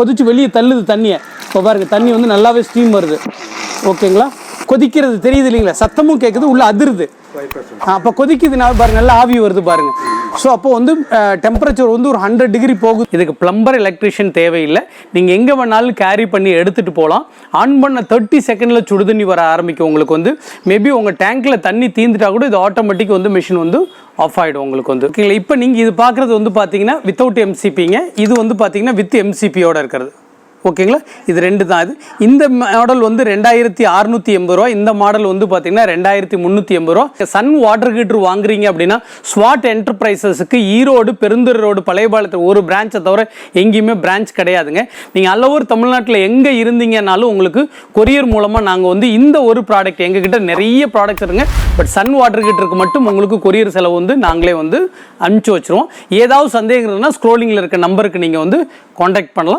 கொதிச்சு வெளியே தள்ளுது தண்ணியை. இப்போ பாருங்கள் தண்ணி வந்து நல்லாவே ஸ்டீம் வருது. ஓகேங்களா, கொதிக்கிறது தெரியுது இல்லைங்களா, சத்தமும் கேட்குது, உள்ளே அதிருது. அப்போ கொதிக்குதுன்னா பாருங்கள் நல்லா ஆவி வருது பாருங்கள். ஸோ அப்போ வந்து டெம்பரேச்சர் வந்து ஒரு 100 டிகிரி போகுது. இதுக்கு பிளம்பர் எலக்ட்ரிஷியன் தேவையில்லை. நீங்கள் எங்கே வேணாலும் கேரி பண்ணி எடுத்துகிட்டு போகலாம். ஆன் பண்ண 30 செகண்டில் சுடுதண்ணி வர ஆரம்பிக்கும். உங்களுக்கு வந்து மேபி உங்கள் டேங்க்கில் தண்ணி தீந்துட்டா கூட இது ஆட்டோமேட்டிக் வந்து மிஷின் வந்து ஆஃப் ஆகிடும் உங்களுக்கு வந்து. ஓகேங்களா, இப்போ நீங்கள் இது பார்க்குறது வந்து பார்த்தீங்கன்னா வித்தவுட் எம்சிபிங்க. இது வந்து பார்த்தீங்கன்னா வித் எம்சிபியோட இருக்கிறது. ஓகேங்களா, இது ரெண்டு தான். இது இந்த மாடல் வந்து 2680 ரூபா. இந்த மாடல் வந்து பார்த்தீங்கன்னா 2380 ரூபா. சன் வாட்டர் ஹீட்டர் வாங்குறீங்க அப்படின்னா ஸ்வாட் என்டர்பிரைசஸுக்கு ஈரோடு பெருந்துறை ரோடு பழையபாளையத்தில் ஒரு பிரான்ச்சை தவிர எங்கேயுமே பிரான்ச் கிடையாதுங்க. நீங்கள் ஆல் ஓவர் தமிழ்நாட்டில் எங்கே இருந்தீங்கன்னாலும் உங்களுக்கு கொரியர் மூலமாக நாங்கள் வந்து இந்த ஒரு ப்ராடக்ட், எங்ககிட்ட நிறைய ப்ராடக்ட்ஸ் இருக்குங்க. பட் சன் வாட்டர் ஹீட்டருக்கு மட்டும் உங்களுக்கு கொரியர் செலவு வந்து நாங்களே வந்து அனுப்பிச்சி வச்சுருவோம். ஏதாவது சந்தேகம் இருந்ததுன்னா ஸ்க்ரோலிங்கில் இருக்க நம்பருக்கு நீங்கள் வந்து காண்டாக்ட் பண்ணலாம்.